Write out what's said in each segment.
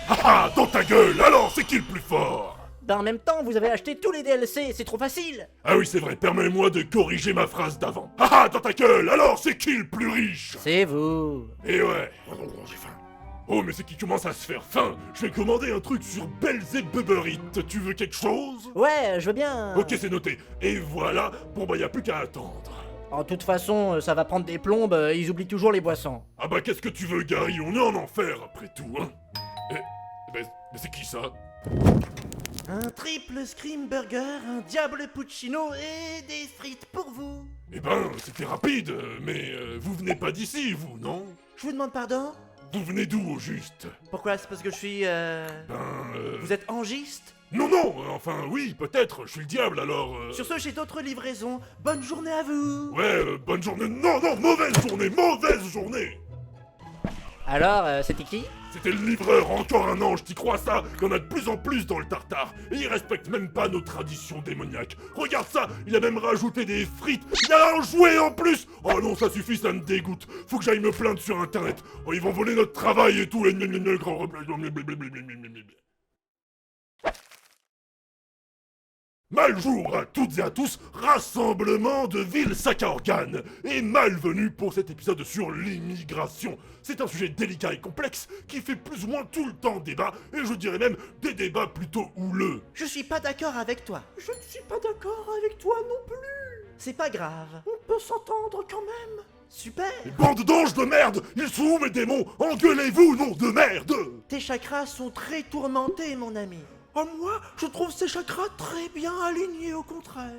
Ah, dans ta gueule, alors c'est qui le plus fort? En même temps, vous avez acheté tous les DLC, c'est trop facile. Ah oui, c'est vrai, permets-moi de corriger ma phrase d'avant. Ah, dans ta gueule, alors c'est qui le plus riche? C'est vous. Et ouais, j'ai faim. Oh, mais c'est qui commence à se faire faim. Je vais commander un truc sur Belzebub. Tu veux quelque chose? Ouais, je veux bien. Ok, c'est noté. Et voilà, bon bah y a plus qu'à attendre. En toute façon, ça va prendre des plombes, ils oublient toujours les boissons. Ah bah qu'est-ce que tu veux, Gary? On est en enfer après tout, hein. Mais c'est qui ça? Un triple scream burger, un diable puccino et des frites pour vous. Eh ben, c'était rapide, mais vous venez pas d'ici, vous, non? Je vous demande pardon? Vous venez d'où, au juste? Pourquoi? C'est parce que je suis Vous êtes angiste? Non, non, enfin, oui, peut-être, je suis le diable, alors... Sur ce, j'ai d'autres livraisons. Bonne journée à vous! Ouais, bonne journée... Non, non, mauvaise journée! Alors, c'était qui? C'était le livreur, encore un ange, t'y crois ça? Il y en a de plus en plus dans le tartare, et il respecte même pas nos traditions démoniaques. Regarde ça, il a même rajouté des frites, il a un jouet en plus! Oh non, ça suffit, ça me dégoûte. Faut que j'aille me plaindre sur internet. Oh, ils vont voler notre travail et tout, les grands... Maljour à toutes et à tous, rassemblement de villes sac à organes, et malvenue pour cet épisode sur l'immigration. C'est un sujet délicat et complexe qui fait plus ou moins tout le temps débat, et je dirais même des débats plutôt houleux. Je suis pas d'accord avec toi. Je ne suis pas d'accord avec toi non plus. C'est pas grave. On peut s'entendre quand même. Super! Bande d'anges de merde! Ils sont où mes démons? Engueulez-vous, nom de merde! Tes chakras sont très tourmentés, mon ami. Oh, moi, je trouve ces chakras très bien alignés, au contraire.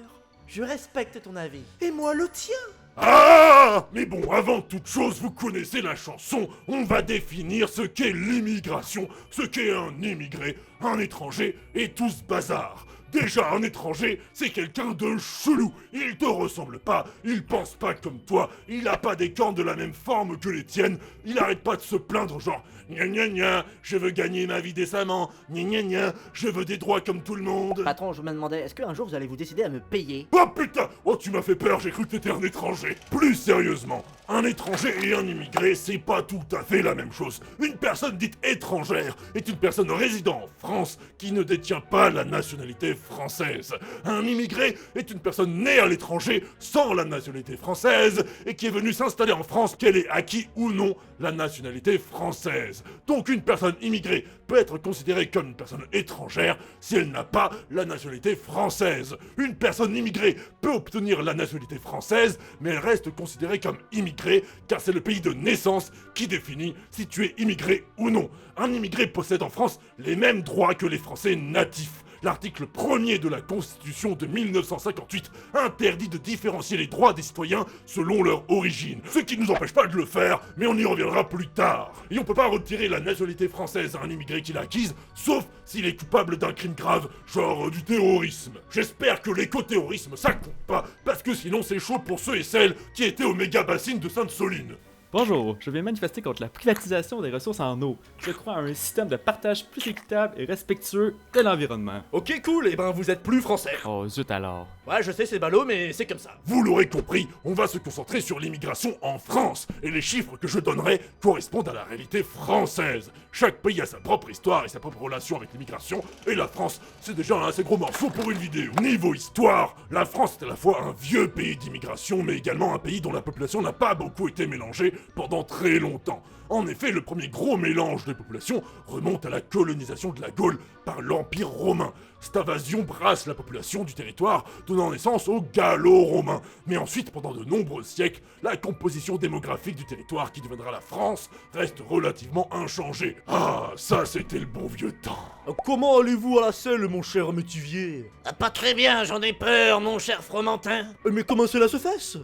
Je respecte ton avis. Et moi le tien. Ah! Mais bon, avant toute chose, vous connaissez la chanson. On va définir ce qu'est l'immigration, ce qu'est un immigré, un étranger et tout ce bazar. Déjà, un étranger, c'est quelqu'un de chelou. Il te ressemble pas, il pense pas comme toi, il a pas des cornes de la même forme que les tiennes, il arrête pas de se plaindre genre gna gna gna, je veux gagner ma vie décemment, gna gna gna, je veux des droits comme tout le monde. Patron, je me demandais, est-ce qu'un jour vous allez vous décider à me payer? Oh putain! Oh, tu m'as fait peur, j'ai cru que t'étais un étranger. Plus sérieusement, un étranger et un immigré, c'est pas tout à fait la même chose. Une personne dite étrangère est une personne résidant en France qui ne détient pas la nationalité française. Un immigré est une personne née à l'étranger sans la nationalité française et qui est venue s'installer en France qu'elle ait acquis ou non la nationalité française. Donc une personne immigrée peut être considérée comme une personne étrangère si elle n'a pas la nationalité française. Une personne immigrée peut obtenir la nationalité française, mais elle reste considérée comme immigrée car c'est le pays de naissance qui définit si tu es immigré ou non. Un immigré possède en France les mêmes droits que les Français natifs. L'article 1er de la Constitution de 1958 interdit de différencier les droits des citoyens selon leur origine. Ce qui ne nous empêche pas de le faire, mais on y reviendra plus tard. Et on peut pas retirer la nationalité française à un immigré qui l'a acquise, sauf s'il est coupable d'un crime grave, genre du terrorisme. J'espère que l'éco-terrorisme ça compte pas, parce que sinon c'est chaud pour ceux et celles qui étaient au méga bassine de Sainte-Soline. Bonjour, je viens manifester contre la privatisation des ressources en eau. Je crois à un système de partage plus équitable et respectueux de l'environnement. Ok, cool, et ben vous êtes plus français. Oh zut alors. Ouais, je sais, c'est ballot, mais c'est comme ça. Vous l'aurez compris, on va se concentrer sur l'immigration en France, et les chiffres que je donnerai correspondent à la réalité française. Chaque pays a sa propre histoire et sa propre relation avec l'immigration, et la France, c'est déjà un assez gros morceau pour une vidéo. Niveau histoire, la France est à la fois un vieux pays d'immigration, mais également un pays dont la population n'a pas beaucoup été mélangée pendant très longtemps. En effet, le premier gros mélange de population remonte à la colonisation de la Gaule par l'Empire romain. Cette invasion brasse la population du territoire, donnant naissance aux Gallo-Romains. Mais ensuite, pendant de nombreux siècles, la composition démographique du territoire qui deviendra la France reste relativement inchangée. Ah, ça c'était le bon vieux temps. Comment allez-vous à la selle, mon cher métivier? Pas très bien, j'en ai peur, mon cher Fromentin. Mais comment cela se fait?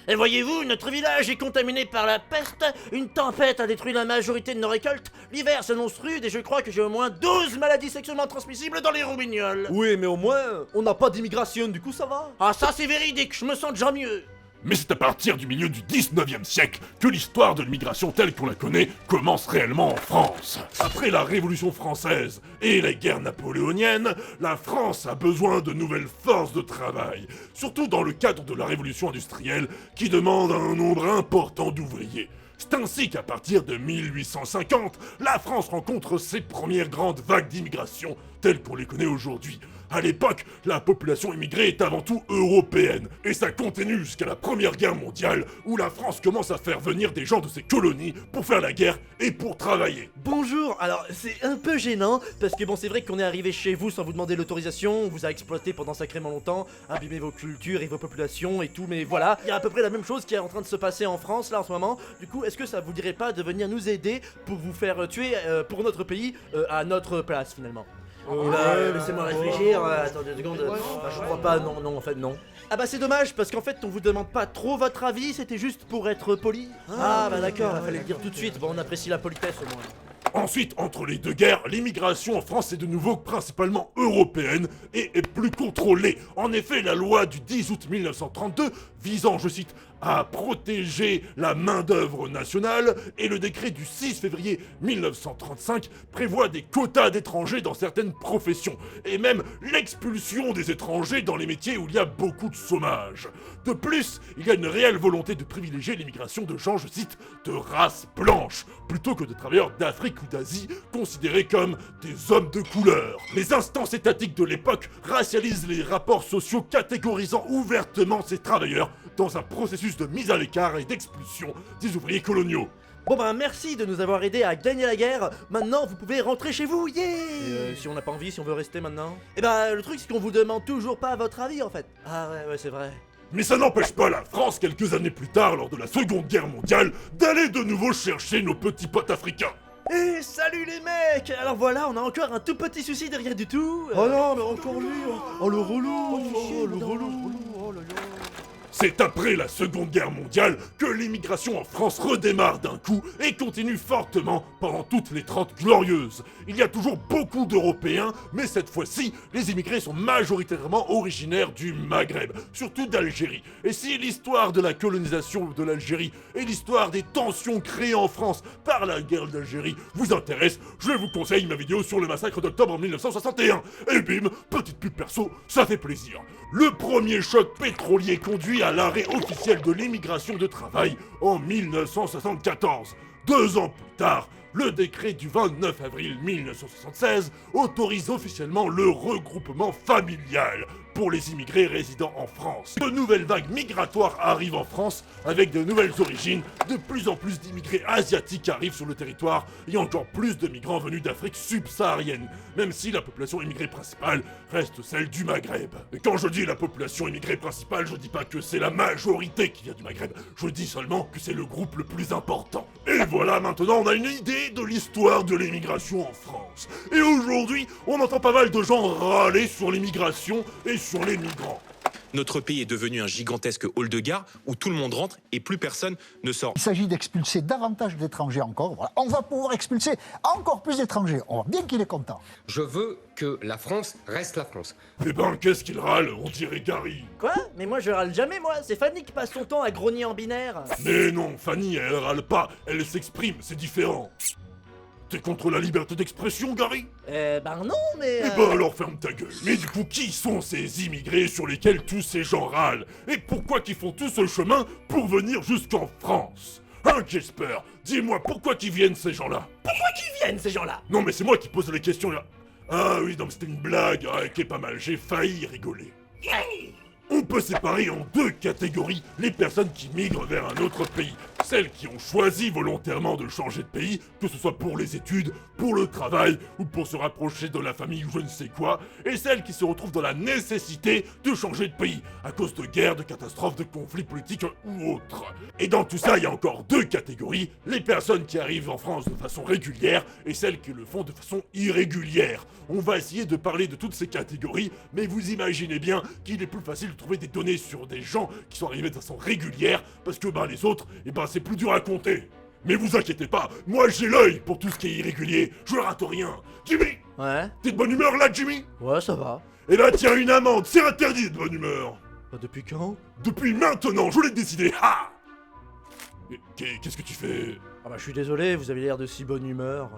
Et voyez-vous, notre village est contaminé par la peste, une tempête a détruit la majorité de nos récoltes, l'hiver s'annonce rude et je crois que j'ai au moins 12 maladies sexuellement transmissibles dans les roubignoles. Oui, mais au moins, on n'a pas d'immigration, du coup ça va. Ah ça c'est véridique, je me sens déjà mieux. Mais c'est à partir du milieu du 19e siècle que l'histoire de l'immigration telle qu'on la connaît commence réellement en France. Après la Révolution française et les guerres napoléoniennes, la France a besoin de nouvelles forces de travail, surtout dans le cadre de la révolution industrielle qui demande un nombre important d'ouvriers. C'est ainsi qu'à partir de 1850, la France rencontre ses premières grandes vagues d'immigration telles qu'on les connaît aujourd'hui. À l'époque, la population immigrée est avant tout européenne, et ça continue jusqu'à la Première Guerre mondiale, où la France commence à faire venir des gens de ses colonies pour faire la guerre et pour travailler. Bonjour, alors c'est un peu gênant, parce que bon c'est vrai qu'on est arrivé chez vous sans vous demander l'autorisation, on vous a exploité pendant sacrément longtemps, abîmé vos cultures et vos populations et tout, mais voilà, il y a à peu près la même chose qui est en train de se passer en France là en ce moment, du coup est-ce que ça vous dirait pas de venir nous aider pour vous faire tuer pour notre pays à notre place finalement? Laissez-moi réfléchir, attendez 2 secondes, je crois pas, non en fait non. Ah bah c'est dommage parce qu'en fait on vous demande pas trop votre avis, c'était juste pour être poli. Ah bah d'accord, fallait le dire tout de suite, bon on apprécie la politesse au moins. Ensuite, entre les deux guerres, l'immigration en France est de nouveau principalement européenne et est plus contrôlée. En effet, la loi du 10 août 1932 visant, je cite, à protéger la main-d'œuvre nationale et le décret du 6 février 1935 prévoit des quotas d'étrangers dans certaines professions et même l'expulsion des étrangers dans les métiers où il y a beaucoup de chômage. De plus, il y a une réelle volonté de privilégier l'immigration de gens, je cite, de race blanche, plutôt que de travailleurs d'Afrique ou d'Asie considérés comme des hommes de couleur. Les instances étatiques de l'époque racialisent les rapports sociaux, catégorisant ouvertement ces travailleurs dans un processus de mise à l'écart et d'expulsion des ouvriers coloniaux. Bon bah merci de nous avoir aidé à gagner la guerre, maintenant vous pouvez rentrer chez vous, yeah. Et si on n'a pas envie, si on veut rester maintenant? Eh bah le truc c'est qu'on vous demande toujours pas votre avis en fait. Ah ouais c'est vrai. Mais ça n'empêche pas la France, quelques années plus tard, lors de la Seconde Guerre mondiale, d'aller de nouveau chercher nos petits potes africains. Eh salut les mecs. Alors voilà, on a encore un tout petit souci de rien du tout. Oh non, mais encore lui. Oh le relou. Oh le relou. Oh là là. C'est après la Seconde Guerre mondiale que l'immigration en France redémarre d'un coup et continue fortement pendant toutes les 30 glorieuses. Il y a toujours beaucoup d'Européens, mais cette fois-ci, les immigrés sont majoritairement originaires du Maghreb, surtout d'Algérie. Et si l'histoire de la colonisation de l'Algérie et l'histoire des tensions créées en France par la guerre d'Algérie vous intéresse, je vous conseille ma vidéo sur le massacre d'octobre 1961. Et bim, petite pub perso, ça fait plaisir. Le premier choc pétrolier conduit à l'arrêt officiel de l'immigration de travail en 1974. 2 ans plus tard, le décret du 29 avril 1976 autorise officiellement le regroupement familial pour les immigrés résidant en France. De nouvelles vagues migratoires arrivent en France avec de nouvelles origines, de plus en plus d'immigrés asiatiques arrivent sur le territoire et encore plus de migrants venus d'Afrique subsaharienne, même si la population immigrée principale reste celle du Maghreb. Et quand je dis la population immigrée principale, je dis pas que c'est la majorité qui vient du Maghreb, je dis seulement que c'est le groupe le plus important. Et voilà, maintenant on a une idée de l'histoire de l'immigration en France. Et aujourd'hui, on entend pas mal de gens râler sur l'immigration et sur les migrants. Notre pays est devenu un gigantesque hall de gare où tout le monde rentre et plus personne ne sort. Il s'agit d'expulser davantage d'étrangers encore. Voilà. On va pouvoir expulser encore plus d'étrangers. On voit bien qu'il est content. Je veux que la France reste la France. Eh ben, qu'est-ce qu'il râle? On dirait Gary. Quoi? Mais moi je râle jamais moi, c'est Fanny qui passe son temps à grogner en binaire. Mais non, Fanny, elle râle pas, elle s'exprime, c'est différent. T'es contre la liberté d'expression, Gary? Ben non mais... Eh ben alors ferme ta gueule. Mais du coup, qui sont ces immigrés sur lesquels tous ces gens râlent? Et pourquoi qu'ils font tout ce chemin pour venir jusqu'en France? Hein, Jesper? Dis-moi, pourquoi qu'ils viennent ces gens-là? Pourquoi qu'ils viennent ces gens-là? Non mais c'est moi qui pose les questions là. Ah oui, non mais c'était une blague, qui est pas mal, j'ai failli rigoler. On peut séparer en 2 catégories les personnes qui migrent vers un autre pays. Celles qui ont choisi volontairement de changer de pays, que ce soit pour les études, pour le travail ou pour se rapprocher de la famille ou je ne sais quoi, et celles qui se retrouvent dans la nécessité de changer de pays, à cause de guerres, de catastrophes, de conflits politiques ou autres. Et dans tout ça, il y a encore 2 catégories, les personnes qui arrivent en France de façon régulière et celles qui le font de façon irrégulière. On va essayer de parler de toutes ces catégories, mais vous imaginez bien qu'il est plus facile de trouver des données sur des gens qui sont arrivés de façon régulière, parce que les autres, c'est plus dur à compter. Mais vous inquiétez pas, moi j'ai l'œil pour tout ce qui est irrégulier, je rate rien. Jimmy! Ouais? T'es de bonne humeur là, Jimmy? Ouais ça va. Eh ben tiens, une amende, c'est interdit de bonne humeur. Bah depuis quand? Depuis maintenant, je l'ai décidé, ha! Qu'est-ce que tu fais? Ah bah je suis désolé, vous avez l'air de si bonne humeur.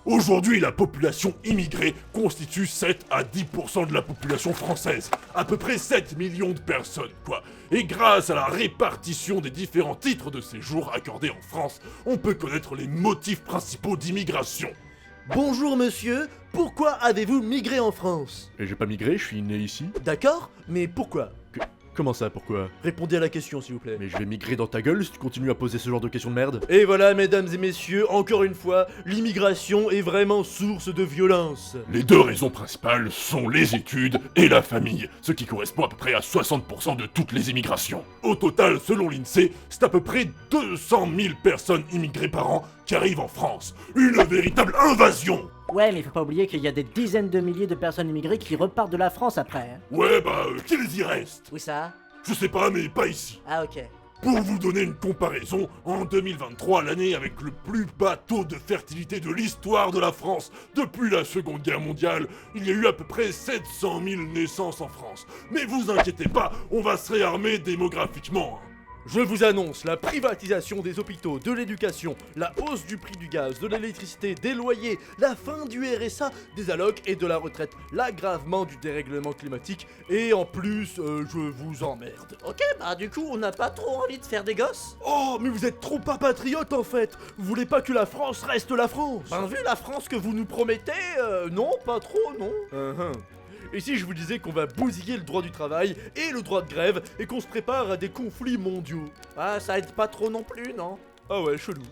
Aujourd'hui, la population immigrée constitue 7 à 10% de la population française. À peu près 7 millions de personnes, quoi. Et grâce à la répartition des différents titres de séjour accordés en France, on peut connaître les motifs principaux d'immigration. Bonjour monsieur, pourquoi avez-vous migré en France? Et j'ai pas migré, je suis né ici. D'accord, mais pourquoi? Comment ça, pourquoi? Répondez à la question s'il vous plaît. Mais je vais migrer dans ta gueule si tu continues à poser ce genre de questions de merde. Et voilà, mesdames et messieurs, encore une fois, l'immigration est vraiment source de violence. Les deux raisons principales sont les études et la famille, ce qui correspond à peu près à 60% de toutes les immigrations. Au total, selon l'INSEE, c'est à peu près 200 000 personnes immigrées par an qui arrivent en France. Une véritable invasion! Ouais, mais faut pas oublier qu'il y a des dizaines de milliers de personnes immigrées qui repartent de la France après. Hein. Ouais, qu'ils y restent. Où ça? Je sais pas, mais pas ici. Ah ok. Pour vous donner une comparaison, en 2023, l'année avec le plus bas taux de fertilité de l'histoire de la France depuis la Seconde Guerre mondiale, il y a eu à peu près 700 000 naissances en France. Mais vous inquiétez pas, on va se réarmer démographiquement. Je vous annonce la privatisation des hôpitaux, de l'éducation, la hausse du prix du gaz, de l'électricité, des loyers, la fin du RSA, des allocs et de la retraite, l'aggravement du dérèglement climatique et en plus, je vous emmerde. Ok, bah du coup, on n'a pas trop envie de faire des gosses. Oh, mais vous êtes trop pas patriote en fait. Vous voulez pas que la France reste la France? Ben vu la France que vous nous promettez, Non, pas trop, non. Et si je vous disais qu'on va bousiller le droit du travail et le droit de grève et qu'on se prépare à des conflits mondiaux? ah, ça aide pas trop non plus, non? Ah ouais, chelou.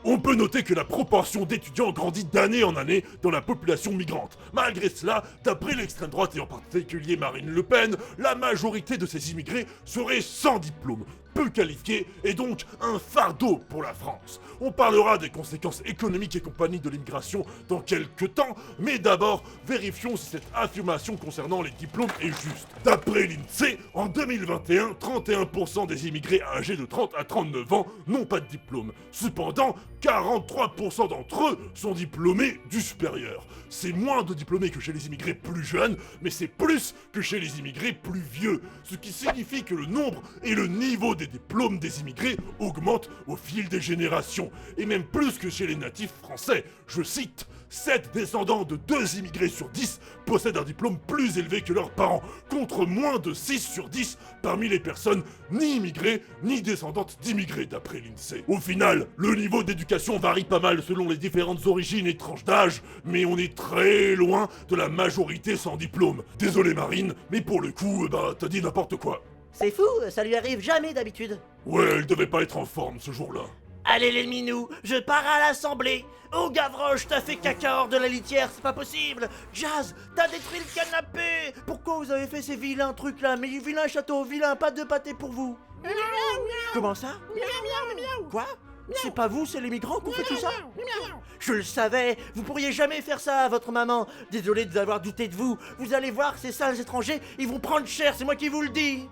On peut noter que la proportion d'étudiants grandit d'année en année dans la population migrante. Malgré cela, d'après l'extrême droite et en particulier Marine Le Pen, la majorité de ces immigrés seraient sans diplôme, peu qualifiés et donc un fardeau pour la France. On parlera des conséquences économiques et compagnie de l'immigration dans quelques temps, mais d'abord, vérifions si cette affirmation concernant les diplômes est juste. D'après l'INSEE, en 2021, 31% des immigrés âgés de 30 à 39 ans n'ont pas de diplôme. Cependant, 43% d'entre eux sont diplômés du supérieur. C'est moins de diplômés que chez les immigrés plus jeunes, mais c'est plus que chez les immigrés plus vieux, ce qui signifie que le nombre et le niveau des diplômes des immigrés augmentent au fil des générations, et même plus que chez les natifs français. Je cite, 7 descendants de 2 immigrés sur 10 possèdent un diplôme plus élevé que leurs parents, contre moins de 6 sur 10 parmi les personnes ni immigrées ni descendantes d'immigrés d'après l'INSEE. Au final, le niveau d'éducation varie pas mal selon les différentes origines et tranches d'âge, mais on est très loin de la majorité sans diplôme. Désolé Marine, mais pour le coup, t'as dit n'importe quoi. C'est fou, ça lui arrive jamais d'habitude. Ouais, elle devait pas être en forme ce jour-là. Allez les minous, je pars à l'assemblée. Oh Gavroche, t'as fait caca hors de la litière, c'est pas possible. Jazz, t'as détruit le canapé. Pourquoi vous avez fait ces vilains trucs là? Mais vilain château, vilain pas de pâté pour vous. Comment ça? Quoi? C'est pas vous, c'est les migrants qui ont fait tout ça? Je le savais, vous pourriez jamais faire ça à votre maman. Désolé de vous avoir douté de vous. Vous allez voir, ces sales étrangers, ils vont prendre cher, c'est moi qui vous le dis.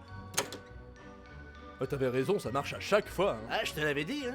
Ah, t'avais raison, ça marche à chaque fois. Hein. Ah, je te l'avais dit, hein.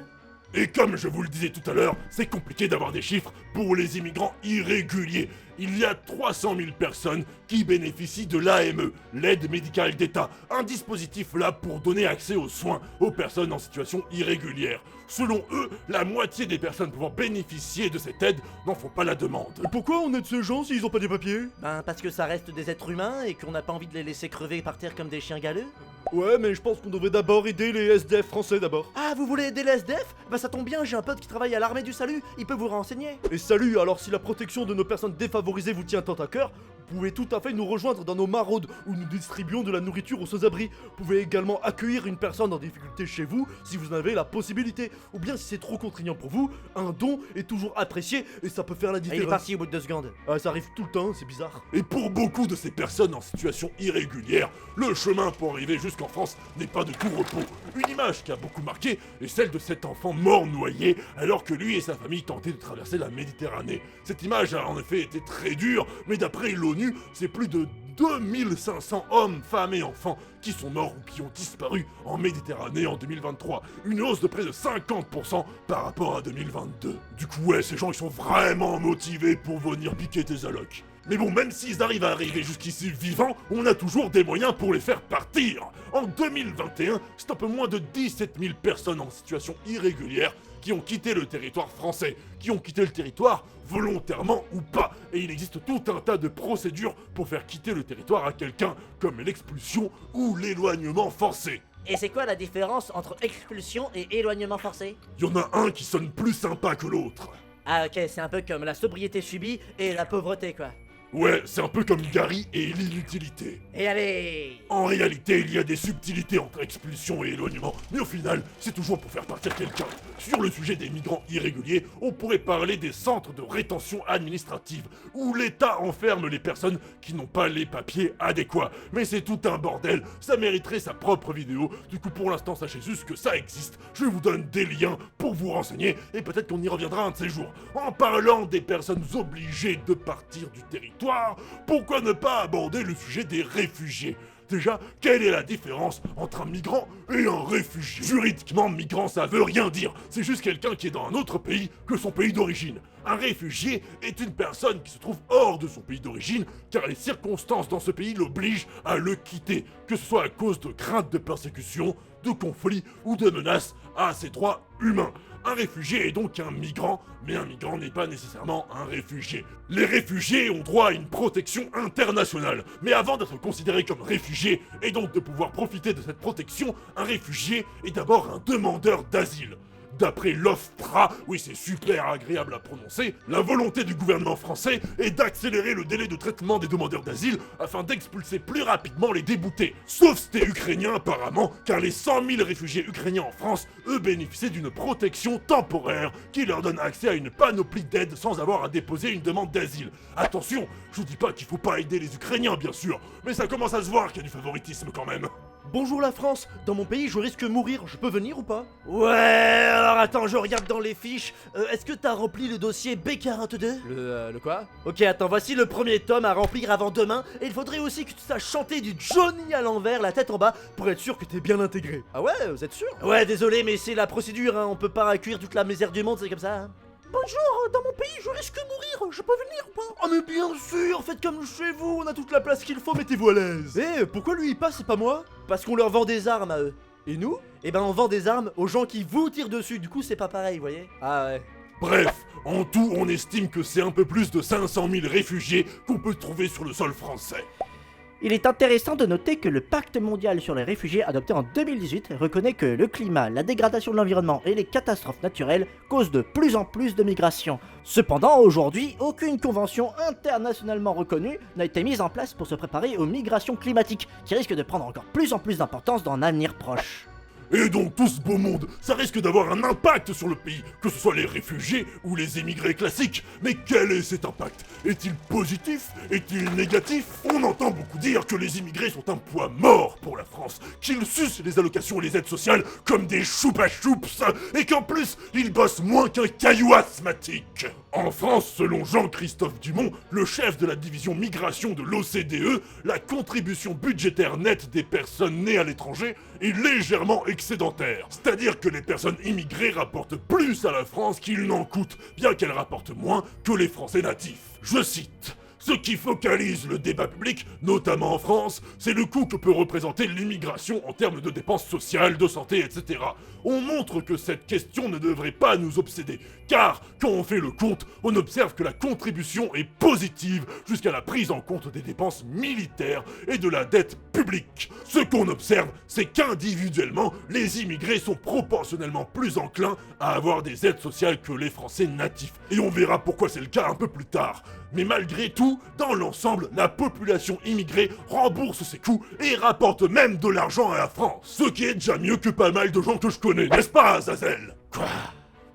Et comme je vous le disais tout à l'heure, c'est compliqué d'avoir des chiffres pour les immigrants irréguliers. Il y a 300 000 personnes qui bénéficient de l'AME, l'aide médicale d'État, un dispositif là pour donner accès aux soins aux personnes en situation irrégulière. Selon eux, la moitié des personnes pouvant bénéficier de cette aide n'en font pas la demande. Et pourquoi on aide ces gens s'ils ont pas des papiers? Ben parce que ça reste des êtres humains et qu'on n'a pas envie de les laisser crever par terre comme des chiens galeux. Ouais, mais je pense qu'on devrait d'abord aider les SDF français d'abord. Ah, vous voulez aider les SDF? Bah ça tombe bien, j'ai un pote qui travaille à l'armée du salut, il peut vous renseigner. Et salut, alors si la protection de nos personnes défavorisées vous tient tant à cœur, vous pouvez tout à fait nous rejoindre dans nos maraudes où nous distribuons de la nourriture aux sans-abri. Vous pouvez également accueillir une personne en difficulté chez vous si vous en avez la possibilité. Ou bien si c'est trop contraignant pour vous, un don est toujours apprécié et ça peut faire la Ah, différence. il est parti au bout de 2 secondes. Ah, ça arrive tout le temps, c'est bizarre. Et pour beaucoup de ces personnes en situation irrégulière, le chemin pour arriver jusqu'en France n'est pas de tout repos. Une image qui a beaucoup marqué est celle de cet enfant mort noyé alors que lui et sa famille tentaient de traverser la Méditerranée. Cette image a en effet été très dure, mais d'après l'ONU, c'est plus de 2500 hommes, femmes et enfants qui sont morts ou qui ont disparu en Méditerranée en 2023. Une hausse de près de 50% par rapport à 2022. Du coup, ouais, ces gens ils sont vraiment motivés pour venir piquer tes allocs. Mais bon, même s'ils arrivent à arriver jusqu'ici vivants, on a toujours des moyens pour les faire partir. En 2021, c'est un peu moins de 17 000 personnes en situation irrégulière qui ont quitté le territoire français, qui ont quitté le territoire volontairement ou pas. Et il existe tout un tas de procédures pour faire quitter le territoire à quelqu'un, comme l'expulsion ou l'éloignement forcé. Et c'est quoi la différence entre expulsion et éloignement forcé? Il y en a un qui sonne plus sympa que l'autre. Ah ok, c'est un peu comme la sobriété subie et la pauvreté quoi. Ouais, c'est un peu comme Gary et l'inutilité. Et allez! En réalité, il y a des subtilités entre expulsion et éloignement, mais au final, c'est toujours pour faire partir quelqu'un. Sur le sujet des migrants irréguliers, on pourrait parler des centres de rétention administrative, où l'État enferme les personnes qui n'ont pas les papiers adéquats. Mais c'est tout un bordel, ça mériterait sa propre vidéo, du coup pour l'instant sachez juste que ça existe. Je vous donne des liens pour vous renseigner, et peut-être qu'on y reviendra un de ces jours. En parlant des personnes obligées de partir du territoire, pourquoi ne pas aborder le sujet des réfugiés? Déjà, quelle est la différence entre un migrant et un réfugié? Juridiquement, migrant ça veut rien dire, c'est juste quelqu'un qui est dans un autre pays que son pays d'origine. Un réfugié est une personne qui se trouve hors de son pays d'origine car les circonstances dans ce pays l'obligent à le quitter, que ce soit à cause de craintes de persécution, de conflits ou de menaces à ses droits humains. Un réfugié est donc un migrant, mais un migrant n'est pas nécessairement un réfugié. Les réfugiés ont droit à une protection internationale, mais avant d'être considéré comme réfugié, et donc de pouvoir profiter de cette protection, un réfugié est d'abord un demandeur d'asile. D'après l'OFPRA, oui c'est super agréable à prononcer, la volonté du gouvernement français est d'accélérer le délai de traitement des demandeurs d'asile afin d'expulser plus rapidement les déboutés. Sauf si t'es ukrainien apparemment, car les 100 000 réfugiés ukrainiens en France, eux bénéficient d'une protection temporaire qui leur donne accès à une panoplie d'aides sans avoir à déposer une demande d'asile. Attention, je vous dis pas qu'il faut pas aider les Ukrainiens bien sûr, mais ça commence à se voir qu'il y a du favoritisme quand même. Bonjour la France, dans mon pays je risque de mourir, je peux venir ou pas? Ouais, alors attends, je regarde dans les fiches. Est-ce que t'as rempli le dossier B42? Le quoi? Ok, attends, voici le premier tome à remplir avant demain, et il faudrait aussi que tu saches chanter du Johnny à l'envers, la tête en bas, pour être sûr que t'es bien intégré. Ah ouais, vous êtes sûr? Ouais, désolé, mais c'est la procédure, hein, on peut pas accueillir toute la misère du monde, c'est comme ça. Hein. Bonjour, dans mon pays je risque de mourir, je peux venir ou pas? Oh mais bien sûr, faites comme chez vous, on a toute la place qu'il faut, mettez-vous à l'aise. Eh, pourquoi lui il passe et pas moi? Parce qu'on leur vend des armes à eux. Et nous? Eh ben on vend des armes aux gens qui vous tirent dessus, du coup c'est pas pareil, vous voyez? Ah ouais. Bref, en tout, on estime que c'est un peu plus de 500 000 réfugiés qu'on peut trouver sur le sol français. Il est intéressant de noter que le pacte mondial sur les réfugiés adopté en 2018 reconnaît que le climat, la dégradation de l'environnement et les catastrophes naturelles causent de plus en plus de migrations. Cependant, aujourd'hui, aucune convention internationalement reconnue n'a été mise en place pour se préparer aux migrations climatiques, qui risquent de prendre encore plus en plus d'importance dans un avenir proche. Et donc tout ce beau monde, ça risque d'avoir un impact sur le pays, que ce soit les réfugiés ou les émigrés classiques. Mais quel est cet impact? Est-il positif? Est-il négatif? On entend beaucoup dire que les immigrés sont un poids mort pour la France, qu'ils sucent les allocations et les aides sociales comme des choupa-choups, et qu'en plus, ils bossent moins qu'un caillou asthmatique. En France, selon Jean-Christophe Dumont, le chef de la division migration de l'OCDE, la contribution budgétaire nette des personnes nées à l'étranger est légèrement excédentaire. C'est-à-dire que les personnes immigrées rapportent plus à la France qu'ils n'en coûtent, bien qu'elles rapportent moins que les Français natifs. Je cite: ce qui focalise le débat public, notamment en France, c'est le coût que peut représenter l'immigration en termes de dépenses sociales, de santé, etc. On montre que cette question ne devrait pas nous obséder, car quand on fait le compte, on observe que la contribution est positive jusqu'à la prise en compte des dépenses militaires et de la dette publique. Ce qu'on observe, c'est qu'individuellement, les immigrés sont proportionnellement plus enclins à avoir des aides sociales que les Français natifs. Et on verra pourquoi c'est le cas un peu plus tard. Mais malgré tout, dans l'ensemble, la population immigrée rembourse ses coûts et rapporte même de l'argent à la France. Ce qui est déjà mieux que pas mal de gens que je connais, n'est-ce pas, Azazel? Quoi?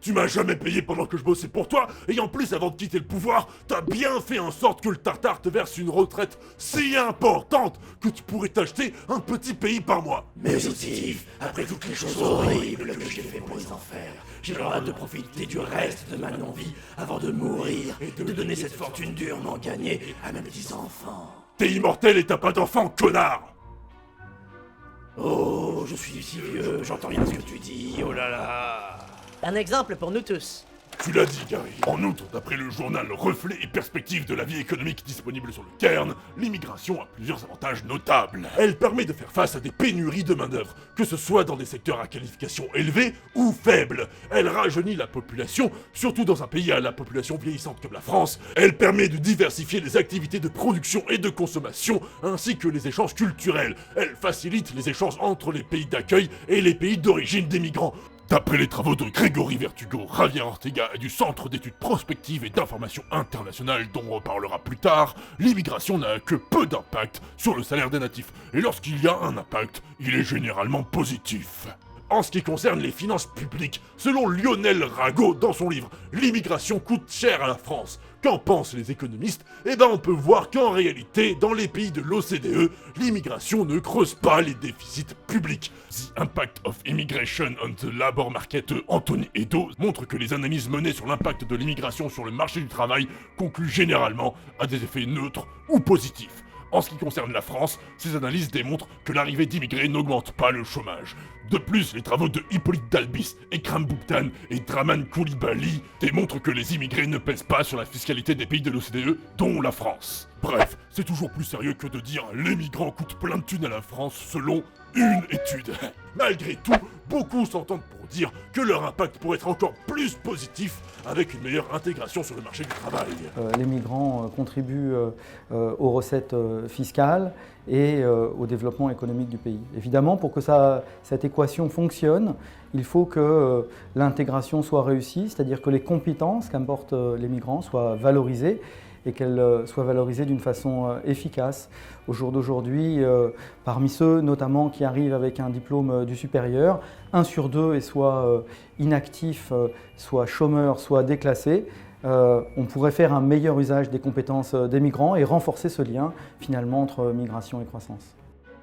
Tu m'as jamais payé pendant que je bossais pour toi, et en plus, avant de quitter le pouvoir, t'as bien fait en sorte que le Tartare te verse une retraite si importante que tu pourrais t'acheter un petit pays par mois. Mais aussi, après toutes les choses horribles que j'ai fait pour les enfers, j'ai le droit de profiter du reste de ma non-vie avant de mourir et de donner cette fortune durement gagnée à mes petits-enfants. T'es immortel et t'as pas d'enfant, connard! Oh, je suis si vieux, j'entends rien ce que tu dis, oh là là. Un exemple pour nous tous. Tu l'as dit, Gary. En outre, d'après le journal Reflet et Perspectives de la vie économique disponible sur le Cairn, l'immigration a plusieurs avantages notables. Elle permet de faire face à des pénuries de main-d'œuvre, que ce soit dans des secteurs à qualification élevée ou faible. Elle rajeunit la population, surtout dans un pays à la population vieillissante comme la France. Elle permet de diversifier les activités de production et de consommation, ainsi que les échanges culturels. Elle facilite les échanges entre les pays d'accueil et les pays d'origine des migrants. D'après les travaux de Grégory Vertugo, Javier Ortega et du Centre d'études prospectives et d'information internationale dont on reparlera plus tard, l'immigration n'a que peu d'impact sur le salaire des natifs, et lorsqu'il y a un impact, il est généralement positif. En ce qui concerne les finances publiques, selon Lionel Rago dans son livre « L'immigration coûte cher à la France », qu'en pensent les économistes? Eh ben on peut voir qu'en réalité, dans les pays de l'OCDE, l'immigration ne creuse pas les déficits publics. The Impact of Immigration on the Labor Market, Anthony Edo, montre que les analyses menées sur l'impact de l'immigration sur le marché du travail concluent généralement à des effets neutres ou positifs. En ce qui concerne la France, ces analyses démontrent que l'arrivée d'immigrés n'augmente pas le chômage. De plus, les travaux de Hippolyte Dalbis, Ekram Bouktan et Draman Koulibaly démontrent que les immigrés ne pèsent pas sur la fiscalité des pays de l'OCDE, dont la France. Bref, c'est toujours plus sérieux que de dire « les migrants coûtent plein de thunes à la France » selon une étude. Malgré tout, beaucoup s'entendent pour dire que leur impact pourrait être encore plus positif avec une meilleure intégration sur le marché du travail. Les migrants contribuent aux recettes fiscales et au développement économique du pays. Évidemment, pour que cette équation fonctionne, il faut que l'intégration soit réussie, c'est-à-dire que les compétences qu'apportent les migrants soient valorisées et qu'elles soient valorisées d'une façon efficace. Au jour d'aujourd'hui, parmi ceux notamment qui arrivent avec un diplôme du supérieur, 1 sur 2 est soit inactif, soit chômeur, soit déclassé. On pourrait faire un meilleur usage des compétences des migrants et renforcer ce lien finalement entre migration et croissance.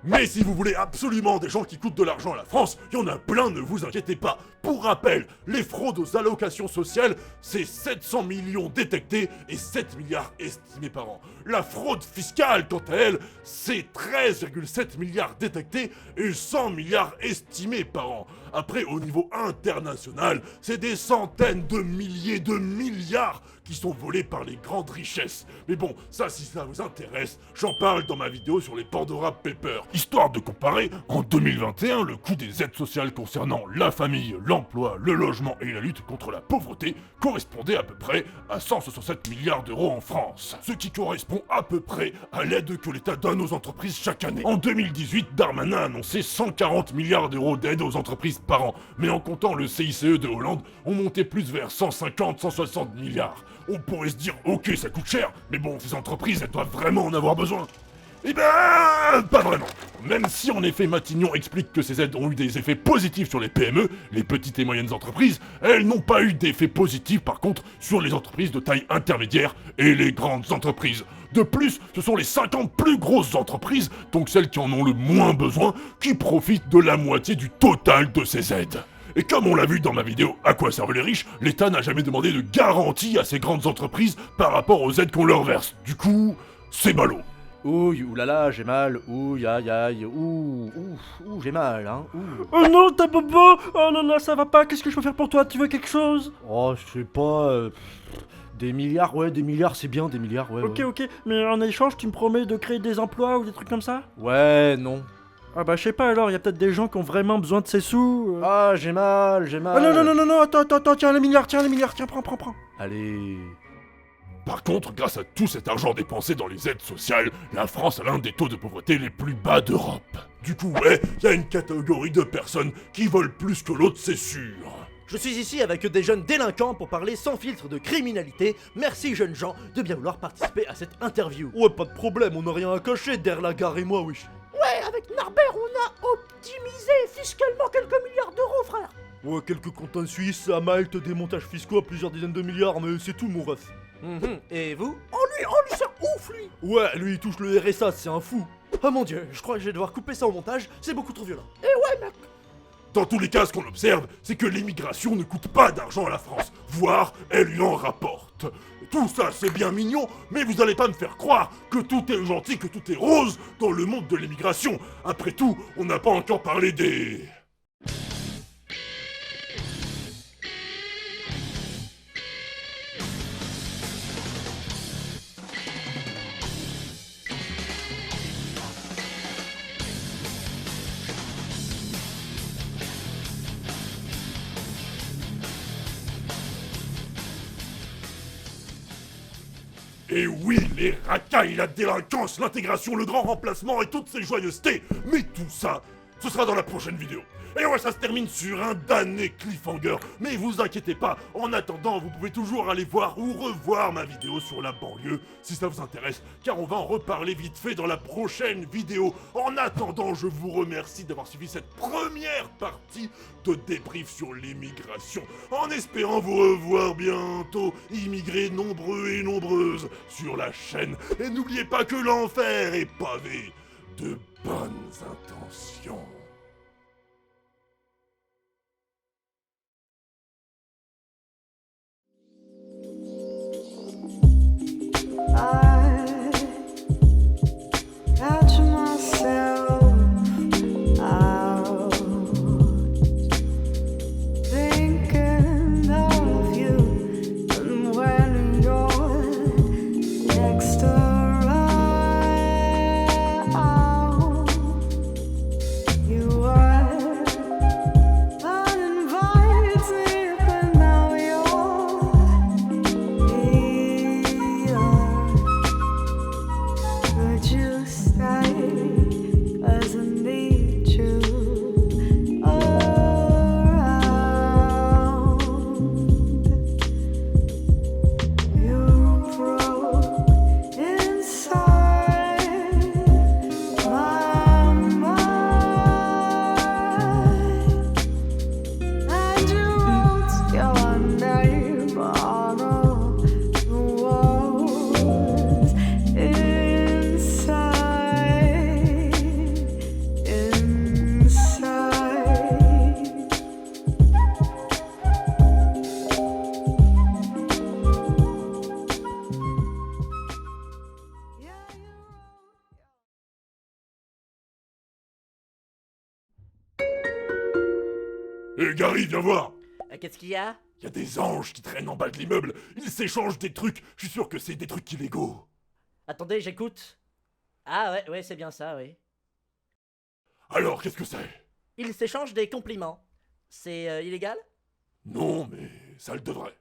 Mais si vous voulez absolument des gens qui coûtent de l'argent à la France, il y en a plein, ne vous inquiétez pas. Pour rappel, les fraudes aux allocations sociales, c'est 700 millions détectés et 7 milliards estimés par an. La fraude fiscale, quant à elle, c'est 13,7 milliards détectés et 100 milliards estimés par an. Après, au niveau international, c'est des centaines de milliers de milliards qui sont volés par les grandes richesses. Mais bon, ça, si ça vous intéresse, j'en parle dans ma vidéo sur les Pandora Papers. Histoire de comparer, en 2021, le coût des aides sociales concernant la famille, l'emploi, le logement et la lutte contre la pauvreté correspondait à peu près à 167 milliards d'euros en France. Ce qui correspond à peu près à l'aide que l'État donne aux entreprises chaque année. En 2018, Darmanin a annoncé 140 milliards d'euros d'aide aux entreprises par an. Mais en comptant le CICE de Hollande, on montait plus vers 150-160 milliards. On pourrait se dire, ok, ça coûte cher, mais bon, ces entreprises, elles doivent vraiment en avoir besoin. Eh ben, pas vraiment. Même si en effet Matignon explique que ces aides ont eu des effets positifs sur les PME, les petites et moyennes entreprises, elles n'ont pas eu d'effet positif par contre sur les entreprises de taille intermédiaire et les grandes entreprises. De plus, ce sont les 50 plus grosses entreprises, donc celles qui en ont le moins besoin, qui profitent de la moitié du total de ces aides. Et comme on l'a vu dans ma vidéo À quoi servent les riches, l'État n'a jamais demandé de garantie à ces grandes entreprises par rapport aux aides qu'on leur verse. Du coup, c'est ballot. Ouh, oulala, j'ai mal, ouh, aïe, aïe, ouh, j'ai mal, hein, ouh. Oh non, ta bobo. Oh là là, ça va pas, qu'est-ce que je peux faire pour toi? Tu veux quelque chose? Oh, je sais pas, des milliards, ouais, des milliards, c'est bien, des milliards, ouais. Ok, ouais. ok, mais en échange, tu me promets de créer des emplois ou des trucs comme ça? Ouais, non. Ah bah je sais pas alors, y a peut-être des gens qui ont vraiment besoin de ces sous. Ah, j'ai mal, j'ai mal. Ah non, attends, tiens les milliards, tiens, prends. Allez... Par contre, grâce à tout cet argent dépensé dans les aides sociales, la France a l'un des taux de pauvreté les plus bas d'Europe. Du coup, ouais, y a une catégorie de personnes qui volent plus que l'autre, c'est sûr. Je suis ici avec des jeunes délinquants pour parler sans filtre de criminalité. Merci jeunes gens de bien vouloir participer à cette interview. Ouais, pas de problème, on a rien à cacher, Der Lagarde et moi, wesh. Ouais, avec Norbert, on a optimisé fiscalement quelques milliards d'euros, frère. Ouais, quelques comptes en Suisse, à Malte, des montages fiscaux à plusieurs dizaines de milliards, mais c'est tout mon ref. Et vous? Oh lui, c'est ouf, lui. Ouais, lui il touche le RSA, c'est un fou. Oh mon dieu, je crois que je vais devoir couper ça au montage, c'est beaucoup trop violent. Et ouais, mec. Dans tous les cas, ce qu'on observe, c'est que l'immigration ne coûte pas d'argent à la France, voire elle lui en rapporte. Tout ça, c'est bien mignon, mais vous allez pas me faire croire que tout est gentil, que tout est rose dans le monde de l'immigration. Après tout, on n'a pas encore parlé des... Et oui, les racailles, la délinquance, l'intégration, le grand remplacement et toutes ces joyeusetés. Mais tout ça, ce sera dans la prochaine vidéo. Et ouais, ça se termine sur un damné cliffhanger. Mais vous inquiétez pas, en attendant, vous pouvez toujours aller voir ou revoir ma vidéo sur la banlieue, si ça vous intéresse, car on va en reparler vite fait dans la prochaine vidéo. En attendant, je vous remercie d'avoir suivi cette première partie de débrief sur l'immigration, en espérant vous revoir bientôt, immigrés nombreux et nombreuses, sur la chaîne. Et n'oubliez pas que l'enfer est pavé de bonnes intentions. Catch myself out thinking of you, and when you're next around, you are uninvited, but now you're here. Would you stay? 'Cause I need you around. You broke inside my mind, and you wrote your name on all the walls. Hé Gary, viens voir. Qu'est-ce qu'il y a? Il y a des anges qui traînent en bas de l'immeuble. Ils s'échangent des trucs. Je suis sûr que c'est des trucs illégaux. Attendez, j'écoute. Ah ouais, c'est bien ça, oui. Alors, qu'est-ce que c'est? Ils s'échangent des compliments. C'est illégal? Non, mais ça le devrait.